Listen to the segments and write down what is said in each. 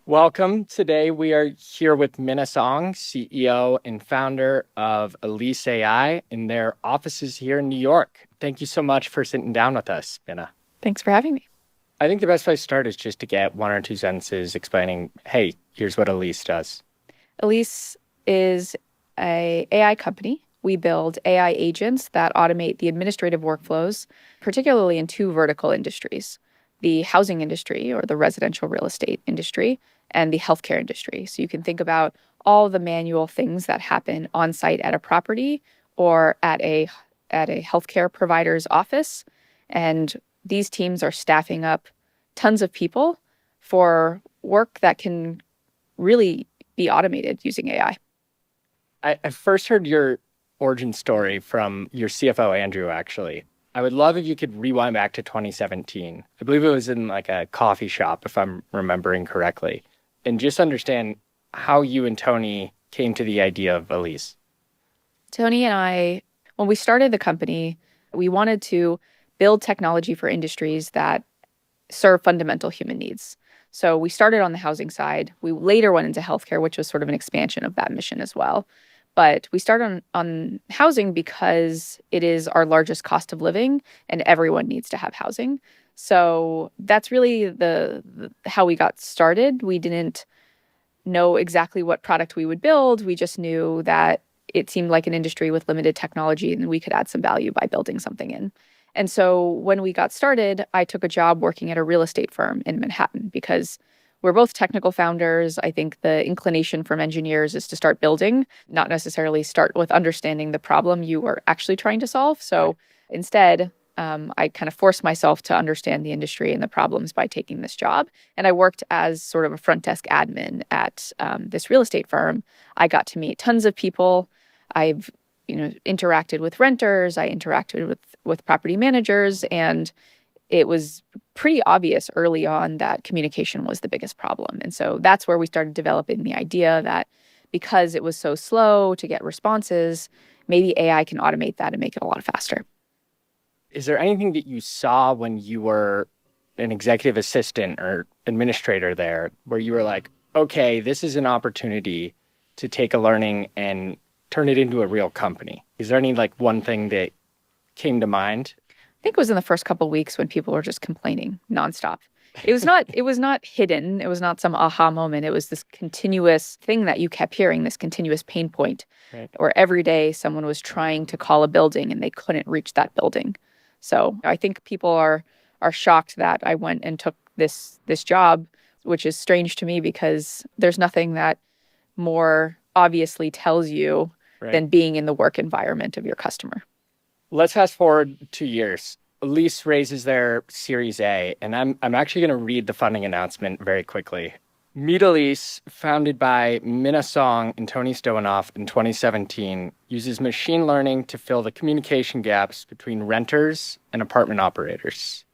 Welcome. Today we are here with Minna, CEO and founder of EliseAI in their offices here in New York. Thank you so much for sitting down with us, Minna. Thanks for having me. I think the best place to start is just to get one or two sentences explaining, hey, here's what Elise does. Elise is a AI company. We build AI agents that automate the administrative workflows, particularly in two vertical industries, the housing industry or the residential real estate industry and the healthcare industry. So you can think about all the manual things that happen on site at a property or at a healthcare provider's office. And these teams are staffing up tons of people for work that can really be automated using AI. I first heard your origin story from your CFO, Andrew, actually. I would love if you could rewind back to 2017. I believe it was in like a coffee shop, if I'm remembering correctly, and just understand how you and Tony came to the idea of Elise. Tony and I, when we started the company, we wanted to build technology for industries that serve fundamental human needs. So we started on the housing side. We later went into healthcare, which was sort of an expansion of that mission as well. But we started on housing because it is our largest cost of living and everyone needs to have housing. So that's really the how we got started. We didn't know exactly what product we would build. We just knew that it seemed like an industry with limited technology and we could add some value by building something in. And so when we got started, I took a job working at a real estate firm in Manhattan because we're both technical founders. I think the inclination from engineers is to start building, not necessarily start with understanding the problem you are actually trying to solve. So instead, I kind of forced myself to understand the industry and the problems by taking this job. And I worked as sort of a front desk admin at this real estate firm. I got to meet tons of people. I've interacted with renters. I interacted with property managers, and it was pretty obvious early on that communication was the biggest problem. And so that's where we started developing the idea that because it was so slow to get responses, maybe AI can automate that and make it a lot faster. Is there anything that you saw when you were an executive assistant or administrator there where you were like, okay, this is an opportunity to take a learning and turn it into a real company? Is there any like one thing that came to mind? I think it was in the first couple of weeks when people were just complaining nonstop. It was not hidden. It was not some aha moment. It was this continuous thing that you kept hearing, this continuous pain point, Right. where every day someone was trying to call a building and they couldn't reach that building. So I think people are shocked that I went and took this job, which is strange to me because there's nothing that more obviously tells you than being in the work environment of your customer. Let's fast forward 2 years. Elise raises their Series A, and I'm actually going to read the funding announcement very quickly. Meet Elise, founded by Minna and Tony Stoanoff in 2017, uses machine learning to fill the communication gaps between renters and apartment operators.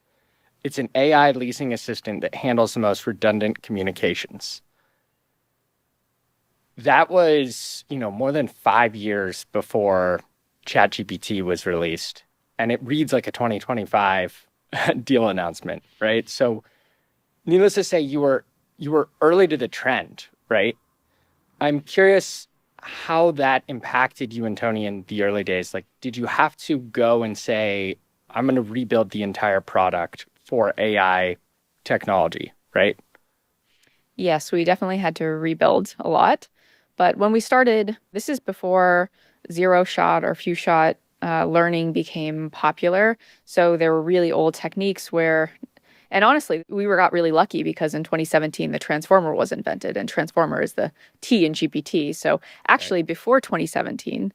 It's an AI leasing assistant that handles the most redundant communications. That was, more than 5 years before ChatGPT was released. And it reads like a 2025 deal announcement, right? So needless to say, you were early to the trend, right? I'm curious how that impacted you and Tony in the early days. Like, did you have to go and say, I'm going to rebuild the entire product for AI technology, right? Yes, we definitely had to rebuild a lot. But when we started, this is before zero shot or few shot learning became popular. So there were really old techniques where, and honestly, we got really lucky because in 2017, the transformer was invented, and transformer is the T in GPT. So actually, before 2017,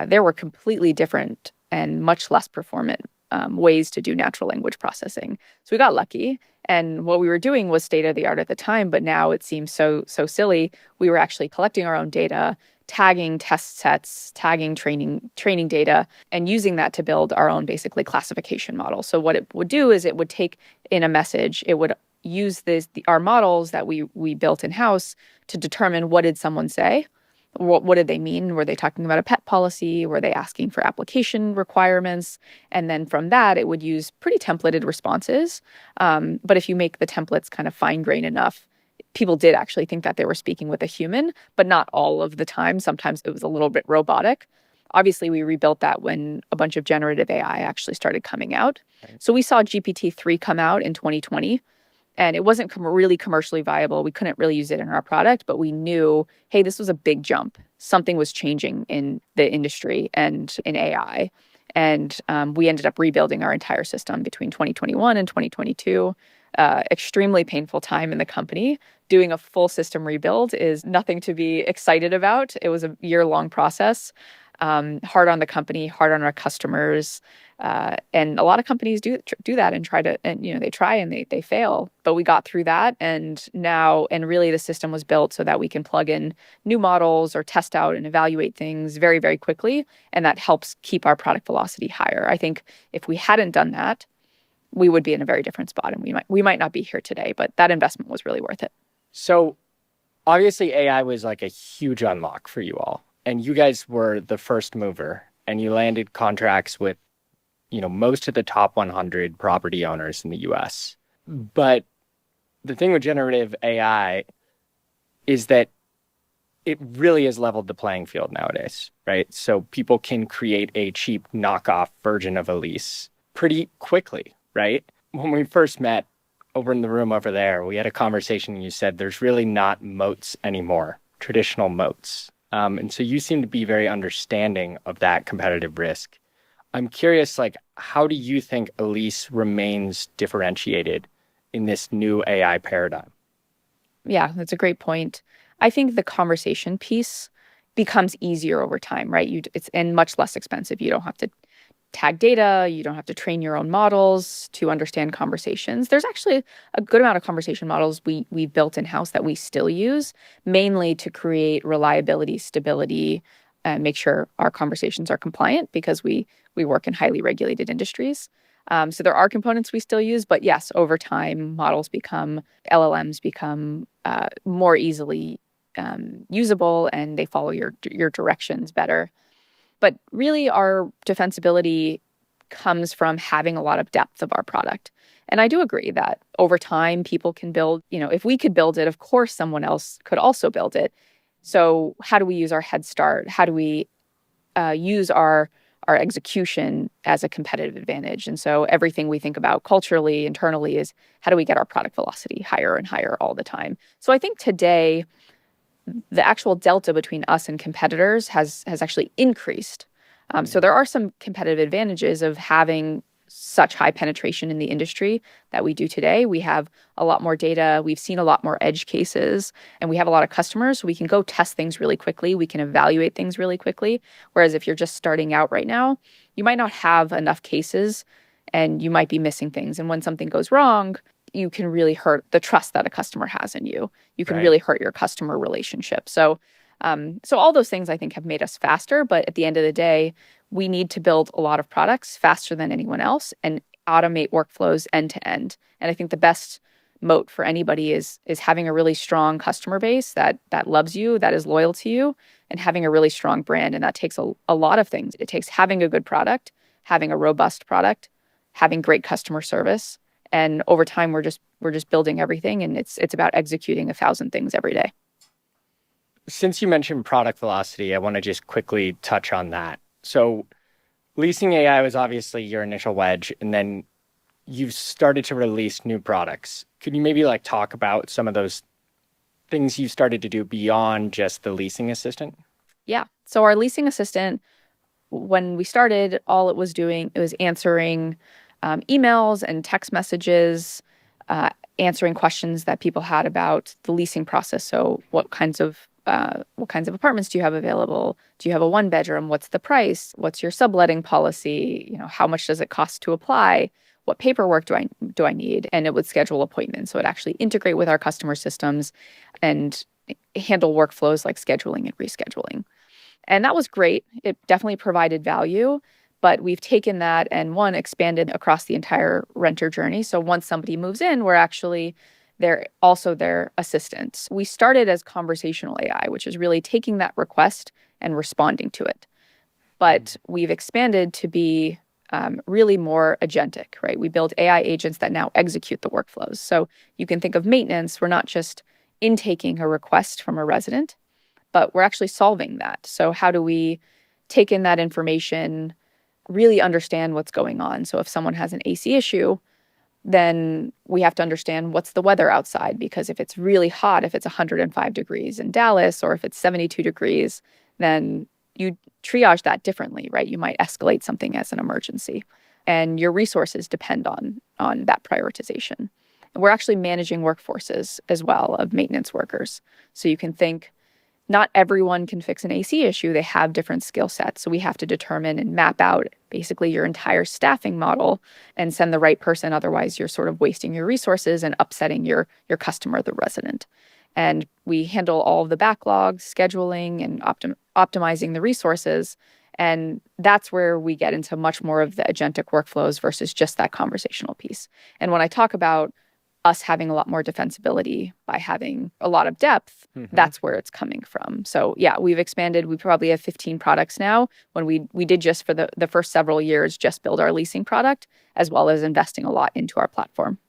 there were completely different and much less performant ways to do natural language processing. So we got lucky. And what we were doing was state of the art at the time, but now it seems so silly. We were actually collecting our own data, tagging test sets, tagging training data, and using that to build our own basically classification model. So what it would do is it would take in a message, it would use our models that we built in-house to determine what did someone say. What did they mean? Were they talking about a pet policy? Were they asking for application requirements? And then from that, it would use pretty templated responses. But if you make the templates kind of fine-grained enough, people did actually think that they were speaking with a human, but not all of the time. Sometimes it was a little bit robotic. Obviously, we rebuilt that when a bunch of generative AI actually started coming out. Right. So we saw GPT-3 come out in 2020, and it wasn't really commercially viable. We couldn't really use it in our product, but we knew, hey, this was a big jump. Something was changing in the industry and in AI. And we ended up rebuilding our entire system between 2021 and 2022. Extremely painful time in the company. Doing a full system rebuild is nothing to be excited about. It was a year-long process. Hard on the company, hard on our customers. And a lot of companies do that and try to, and they try and they fail. But we got through that, and really the system was built so that we can plug in new models or test out and evaluate things very, very quickly, and that helps keep our product velocity higher. I think if we hadn't done that, we would be in a very different spot, and we might not be here today. But that investment was really worth it. So obviously AI was like a huge unlock for you all, and you guys were the first mover, and you landed contracts with most of the top 100 property owners in the US. But the thing with generative AI is that it really has leveled the playing field nowadays, right? So people can create a cheap knockoff version of Elise pretty quickly, right? When we first met over in the room over there, we had a conversation and you said there's really not moats anymore, traditional moats. And so you seem to be very understanding of that competitive risk. I'm curious, like, how do you think Elise remains differentiated in this new AI paradigm? Yeah, that's a great point. I think the conversation piece becomes easier over time, right? It's and much less expensive. You don't have to tag data. You don't have to train your own models to understand conversations. There's actually a good amount of conversation models we've built in-house that we still use, mainly to create reliability, stability, and make sure our conversations are compliant because we work in highly regulated industries. So there are components we still use, but yes, over time, LLMs become more easily usable, and they follow your directions better. But really, our defensibility comes from having a lot of depth of our product. And I do agree that over time, people can build, if we could build it, of course, someone else could also build it. So how do we use our head start? How do we use our execution as a competitive advantage? And so everything we think about culturally, internally, is how do we get our product velocity higher and higher all the time? So I think today, the actual delta between us and competitors has actually increased. So there are some competitive advantages of having such high penetration in the industry that we do today. We have a lot more data. We've seen a lot more edge cases, and we have a lot of customers. So we can go test things really quickly. We can evaluate things really quickly. Whereas if you're just starting out right now, you might not have enough cases and you might be missing things. And when something goes wrong, you can really hurt the trust that a customer has in you. You can really hurt your customer relationship. So all those things I think have made us faster. But at the end of the day, we need to build a lot of products faster than anyone else and automate workflows end to end. And I think the best moat for anybody is having a really strong customer base that loves you, that is loyal to you, and having a really strong brand. And that takes a lot of things. It takes having a good product, having a robust product, having great customer service. And over time, we're just building everything, and it's about executing 1,000 things every day. Since you mentioned product velocity, I want to just quickly touch on that. So leasing AI was obviously your initial wedge, and then you've started to release new products. Could you maybe talk about some of those things you started to do beyond just the leasing assistant? Yeah. So our leasing assistant, when we started, all it was doing, it was answering emails and text messages, answering questions that people had about the leasing process. So what kinds of apartments do you have available? Do you have a one bedroom? What's the price? What's your subletting policy? How much does it cost to apply? What paperwork do I need? And it would schedule appointments. So it actually integrate with our customer systems and handle workflows like scheduling and rescheduling. And that was great. It definitely provided value. But we've taken that and expanded across the entire renter journey. So once somebody moves in, we're actually they're also their assistants. We started as conversational AI, which is really taking that request and responding to it. But we've expanded to be really more agentic, right? We build AI agents that now execute the workflows. So you can think of maintenance. We're not just intaking a request from a resident, but we're actually solving that. So how do we take in that information, really understand what's going on? So if someone has an AC issue, then we have to understand what's the weather outside, because if it's really hot, if it's 105 degrees in Dallas, or if it's 72 degrees, then you triage that differently, right? You might escalate something as an emergency, and your resources depend on that prioritization. And we're actually managing workforces as well of maintenance workers. So you can think, not everyone can fix an AC issue. They have different skill sets. So we have to determine and map out basically your entire staffing model and send the right person. Otherwise, you're sort of wasting your resources and upsetting your customer, the resident. And we handle all of the backlogs, scheduling, and optimizing the resources. And that's where we get into much more of the agentic workflows versus just that conversational piece. And when I talk about us having a lot more defensibility by having a lot of depth, that's where it's coming from. So yeah, we've expanded. We probably have 15 products now, when we did just for the first several years just build our leasing product, as well as investing a lot into our platform.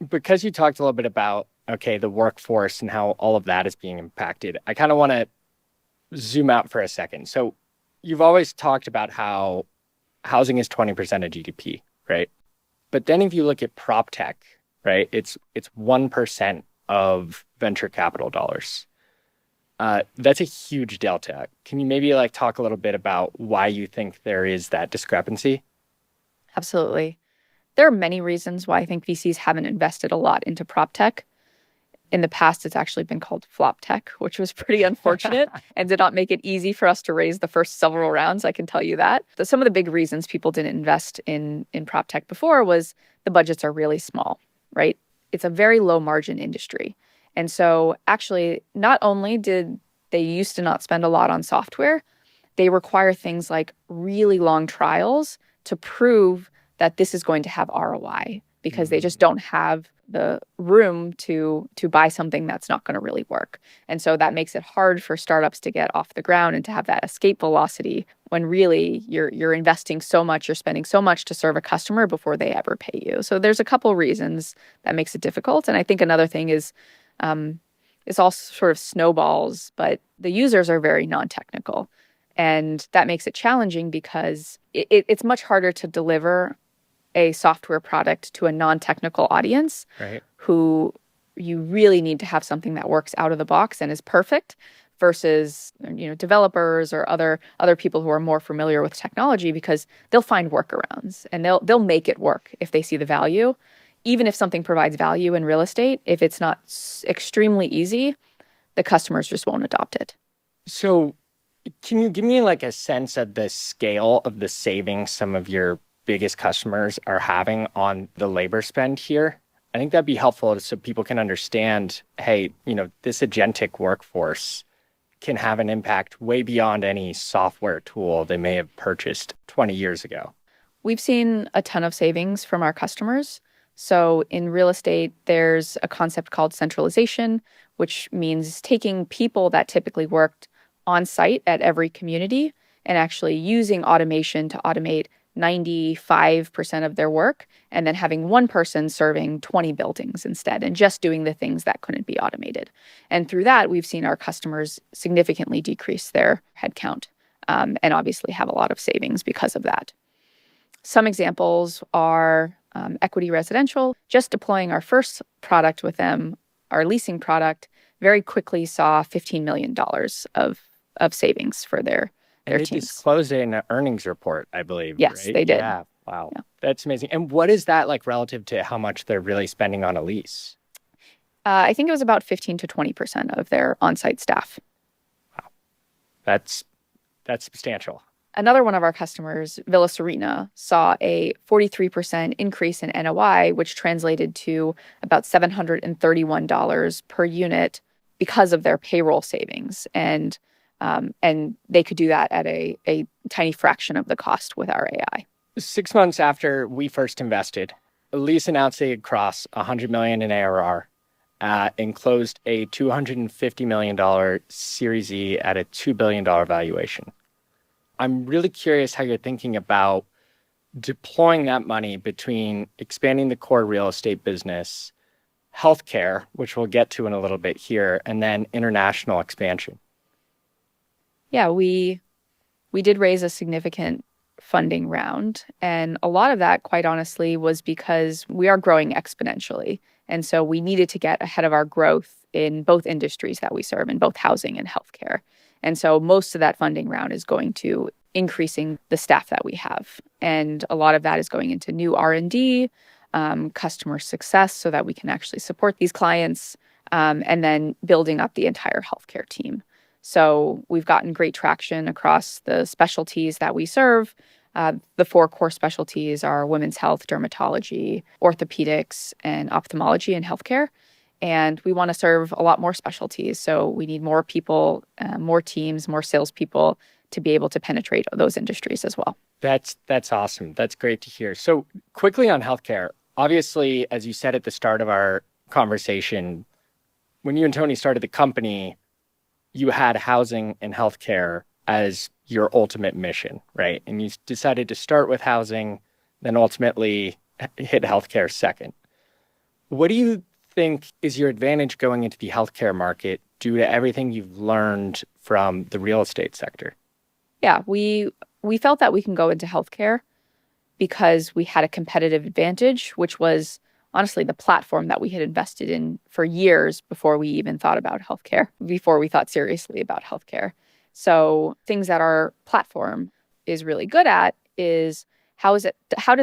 Because you talked a little bit about, okay, the workforce and how all of that is being impacted, I kind of want to zoom out for a second. So you've always talked about how housing is 20% of GDP, right? But then if you look at prop tech, right, it's 1% of venture capital dollars. That's a huge delta. Can you maybe talk a little bit about why you think there is that discrepancy? Absolutely. There are many reasons why I think VCs haven't invested a lot into prop tech. In the past, it's actually been called flop tech, which was pretty unfortunate and did not make it easy for us to raise the first several rounds, I can tell you that. Some of the big reasons people didn't invest in prop tech before was the budgets are really small, right? It's a very low margin industry. And so actually, not only did they used to not spend a lot on software, they require things like really long trials to prove that this is going to have ROI, because they just don't have the room to buy something that's not going to really work. And so that makes it hard for startups to get off the ground and to have that escape velocity, when really you're investing so much, you're spending so much to serve a customer before they ever pay you. So there's a couple reasons that makes it difficult. And I think another thing is it's all sort of snowballs, but the users are very non-technical. And that makes it challenging because it's much harder to deliver a software product to a non-technical audience, right, who you really need to have something that works out of the box and is perfect, versus developers or other people who are more familiar with technology, because they'll find workarounds and they'll make it work if they see the value. Even if something provides value in real estate, if it's not extremely easy, the customers just won't adopt it. So can you give me a sense of the scale of the savings some of your biggest customers are having on the labor spend here? I think that'd be helpful so people can understand, hey, this agentic workforce can have an impact way beyond any software tool they may have purchased 20 years ago. We've seen a ton of savings from our customers. So in real estate, there's a concept called centralization, which means taking people that typically worked on site at every community and actually using automation to automate 95% of their work, and then having one person serving 20 buildings instead, and just doing the things that couldn't be automated. And through that, we've seen our customers significantly decrease their headcount, and obviously have a lot of savings because of that. Some examples are Equity Residential. Just deploying our first product with them, our leasing product, very quickly saw $15 million of savings for their And they teams. disclosed it in an earnings report, I believe. Yes, right? they did. Yeah. Wow. Yeah. That's amazing. And what is that relative to how much they're really spending on a lease? I think it was about 15 to 20% of their on-site staff. Wow. That's substantial. Another one of our customers, Villa Serena, saw a 43% increase in NOI, which translated to about $731 per unit because of their payroll savings. And they could do that at a tiny fraction of the cost with our AI. 6 months after we first invested, Elise announced they had crossed $100 million in ARR and closed a $250 million Series E at a $2 billion valuation. I'm really curious how you're thinking about deploying that money between expanding the core real estate business, healthcare, which we'll get to in a little bit here, and then international expansion. Yeah, we did raise a significant funding round. And a lot of that, quite honestly, was because we are growing exponentially. And so we needed to get ahead of our growth in both industries that we serve, in both housing and healthcare. And so most of that funding round is going to increasing the staff that we have. And a lot of that is going into new R&D, customer success, so that we can actually support these clients, and then building up the entire healthcare team. So we've gotten great traction across the specialties that we serve. The four core specialties are women's health, dermatology, orthopedics, and ophthalmology and healthcare. And we want to serve a lot more specialties. So we need more people, more teams, more salespeople to be able to penetrate those industries as well. That's awesome. That's great to hear. So quickly on healthcare, obviously, as you said at the start of our conversation, when you and Tony started the company, you had housing and healthcare as your ultimate mission, right? And you decided to start with housing, then ultimately hit healthcare second. What do you think is your advantage going into the healthcare market due to everything you've learned from the real estate sector? Yeah, we felt that we can go into healthcare because we had a competitive advantage, which was honestly the platform that we had invested in for years before we even thought about healthcare, before we thought seriously about healthcare. So things that our platform is really good at is how does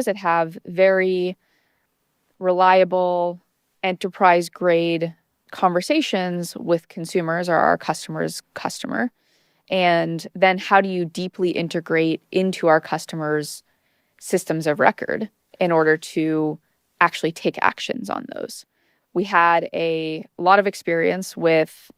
it have very reliable enterprise grade conversations with consumers or our customer's customer? And then how do you deeply integrate into our customers' systems of record in order to actually take actions on those? We had a lot of experience with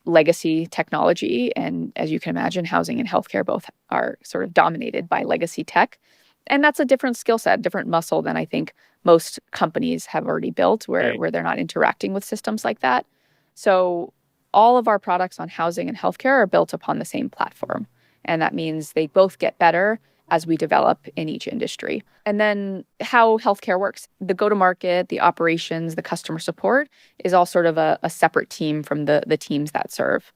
legacy technology. And as you can imagine, housing and healthcare both are sort of dominated by legacy tech. And that's a different skill set, different muscle than I think most companies have already built where they're not interacting with systems like that. So all of our products on housing and healthcare are built upon the same platform. And that means they both get better as we develop in each industry. And then how healthcare works, the go-to-market, the operations, the customer support is all sort of a separate team from the teams that serve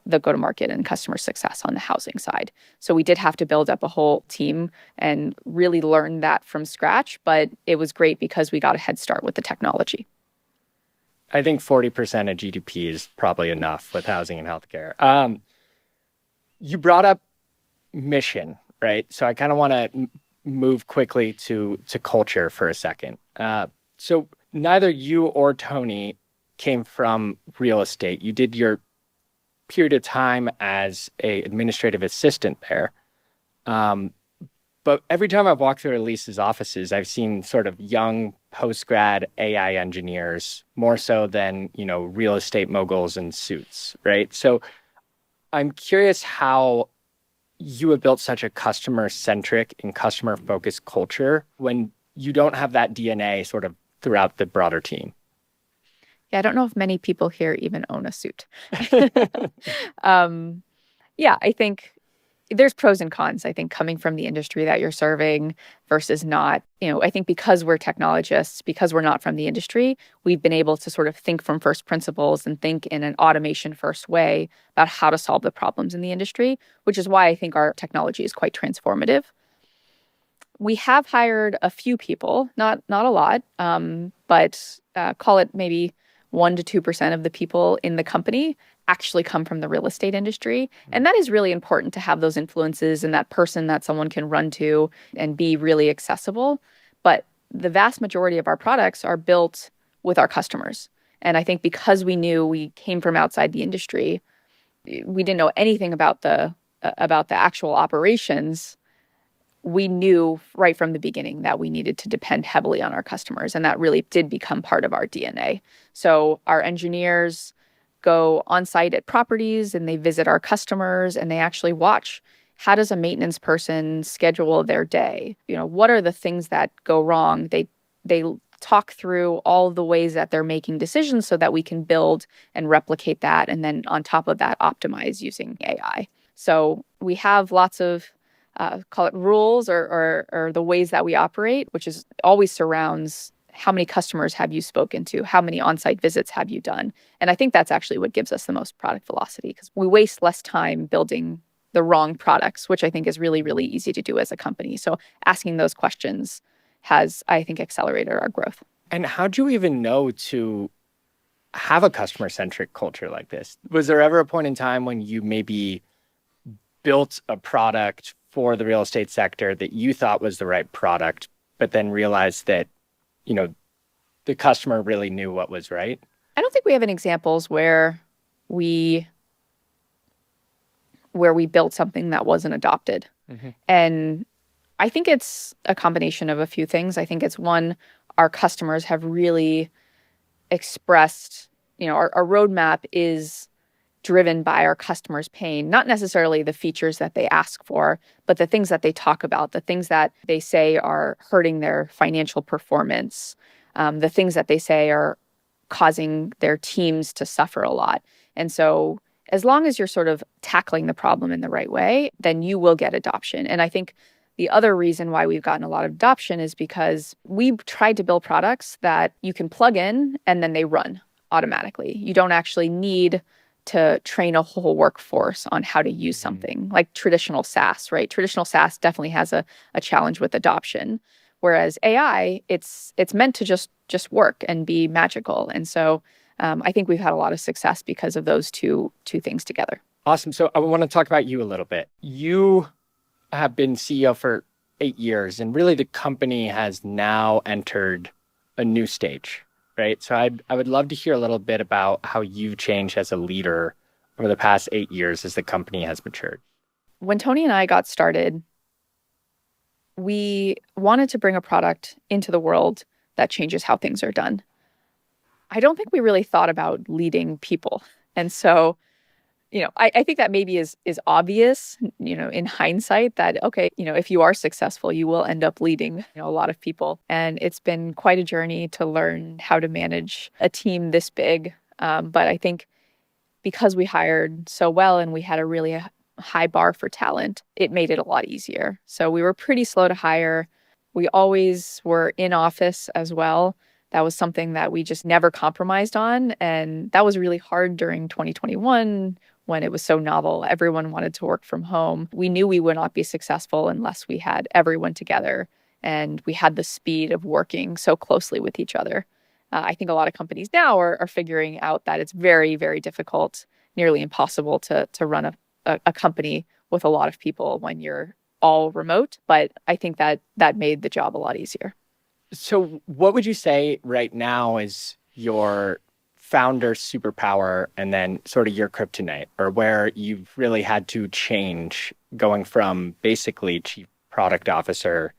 the go-to-market and customer success on the housing side. So we did have to build up a whole team and really learn that from scratch, but it was great because we got a head start with the technology. I think 40% of GDP is probably enough with housing and healthcare. You brought up mission, right? So I kind of want to move quickly to culture for a second. So neither you or Tony came from real estate. You did your period of time as a administrative assistant there. But every time I've walked through Elise's offices, I've seen sort of young post-grad AI engineers more so than, real estate moguls in suits, right? So I'm curious how you have built such a customer-centric and customer-focused culture when you don't have that DNA sort of throughout the broader team. Yeah, I don't know if many people here even own a suit. Yeah, I think there's pros and cons, I think, coming from the industry that you're serving versus not. I think because we're technologists, because we're not from the industry, we've been able to sort of think from first principles and think in an automation first way about how to solve the problems in the industry, which is why I think our technology is quite transformative. We have hired a few people, not a lot, but call it maybe 1% to 2% of the people in the company actually come from the real estate industry. And that is really important to have those influences and that person that someone can run to and be really accessible. But the vast majority of our products are built with our customers. And I think because we knew we came from outside the industry, we didn't know anything about the actual operations. We knew right from the beginning that we needed to depend heavily on our customers. And that really did become part of our DNA. So our engineers go on site at properties and they visit our customers and they actually watch, how does a maintenance person schedule their day? What are the things that go wrong? They talk through all the ways that they're making decisions so that we can build and replicate that. And then on top of that, optimize using AI. So we have lots of call it rules or the ways that we operate, which is always surrounds how many customers have you spoken to? How many on-site visits have you done? And I think that's actually what gives us the most product velocity because we waste less time building the wrong products, which I think is really, really easy to do as a company. So asking those questions has, I think, accelerated our growth. And how do you even know to have a customer-centric culture like this? Was there ever a point in time when you maybe built a product for the real estate sector that you thought was the right product, but then realized that, you know, the customer really knew what was right? I don't think we have any examples we where we built something that wasn't adopted. Mm-hmm. And I think it's a combination of a few things. I think it's one, our customers have really expressed, our roadmap is driven by our customers' pain, not necessarily the features that they ask for, but the things that they talk about, the things that they say are hurting their financial performance, the things that they say are causing their teams to suffer a lot. And so as long as you're sort of tackling the problem in the right way, then you will get adoption. And I think the other reason why we've gotten a lot of adoption is because we've tried to build products that you can plug in and then they run automatically. You don't actually need to train a whole workforce on how to use something like traditional SaaS, right? Traditional SaaS definitely has a challenge with adoption. Whereas AI, it's meant to just work and be magical. And so I think we've had a lot of success because of those two things together. Awesome. So I want to talk about you a little bit. You have been CEO for 8 years, and really the company has now entered a new stage, right? So I would love to hear a little bit about how you've changed as a leader over the past 8 years as the company has matured. When Tony and I got started, we wanted to bring a product into the world that changes how things are done. I don't think we really thought about leading people. And so, I think that maybe is obvious, in hindsight that, okay, if you are successful, you will end up leading, a lot of people. And it's been quite a journey to learn how to manage a team this big. But I think because we hired so well and we had a really high bar for talent, it made it a lot easier. So we were pretty slow to hire. We always were in office as well. That was something that we just never compromised on. And that was really hard during 2021 when it was so novel. Everyone wanted to work from home. We knew we would not be successful unless we had everyone together and we had the speed of working so closely with each other. I think a lot of companies now are figuring out that it's very, very difficult, nearly impossible to run a company with a lot of people when you're all remote. But I think that made the job a lot easier. So what would you say right now is your founder superpower and then sort of your kryptonite, or where you've really had to change going from basically chief product officer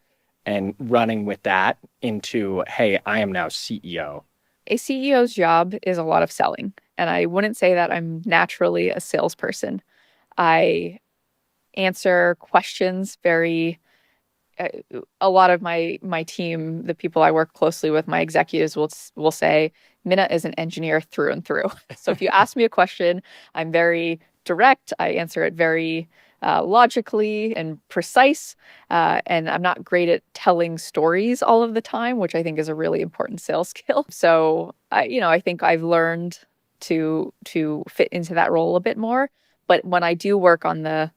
and running with that into, hey, I am now CEO? A CEO's job is a lot of selling. And I wouldn't say that I'm naturally a salesperson. I answer questions a lot of my team, the people I work closely with, my executives will say, Minna is an engineer through and through. So if you ask me a question, I'm very direct. I answer it very logically and precise. And I'm not great at telling stories all of the time, which I think is a really important sales skill. So I think I've learned to fit into that role a bit more. But when I do work on the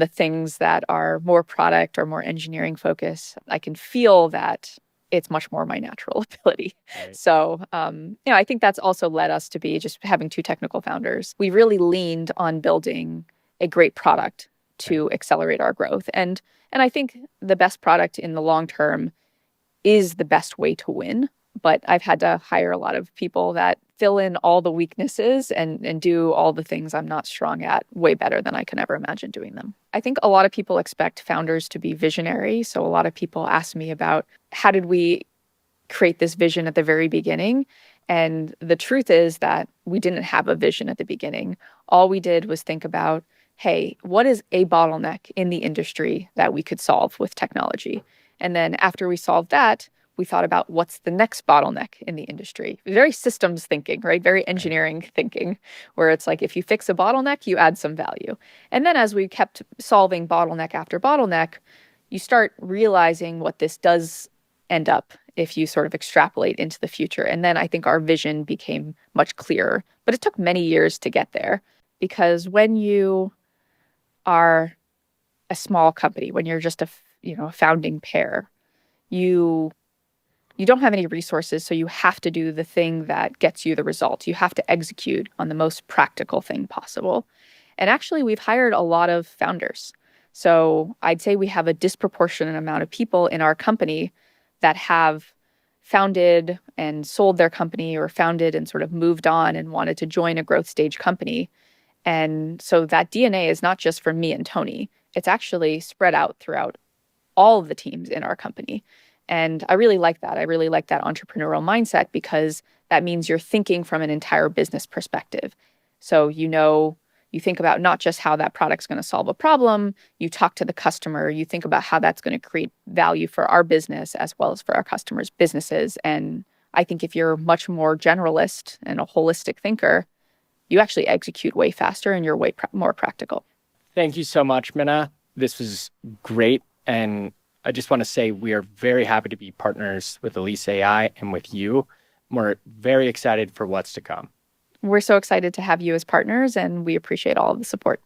things that are more product or more engineering focus, I can feel that it's much more my natural ability. Right. So, I think that's also led us to be just having two technical founders. We really leaned on building a great product to accelerate our growth. And I think the best product in the long term is the best way to win. But I've had to hire a lot of people that fill in all the weaknesses and do all the things I'm not strong at way better than I can ever imagine doing them. I think a lot of people expect founders to be visionary. So a lot of people ask me about how did we create this vision at the very beginning? And the truth is that we didn't have a vision at the beginning. All we did was think about, hey, what is a bottleneck in the industry that we could solve with technology? And then after we solved that, we thought about what's the next bottleneck in the industry. Very systems thinking, right? Very engineering thinking, where it's like if you fix a bottleneck, you add some value. And then as we kept solving bottleneck after bottleneck, you start realizing what this does end up if you sort of extrapolate into the future. And then I think our vision became much clearer. But it took many years to get there because when you are a small company, when you're just a founding pair, you you don't have any resources, so you have to do the thing that gets you the result. You have to execute on the most practical thing possible. And actually, we've hired a lot of founders. So I'd say we have a disproportionate amount of people in our company that have founded and sold their company or founded and sort of moved on and wanted to join a growth stage company. And so that DNA is not just for me and Tony, it's actually spread out throughout all of the teams in our company. And I really like that. I really like that entrepreneurial mindset because that means you're thinking from an entire business perspective. So, you think about not just how that product's going to solve a problem, you talk to the customer, you think about how that's going to create value for our business as well as for our customers' businesses. And I think if you're much more generalist and a holistic thinker, you actually execute way faster and you're way more practical. Thank you so much, Minna. This was great. And I just want to say we are very happy to be partners with EliseAI and with you. We're very excited for what's to come. We're so excited to have you as partners, and we appreciate all of the support.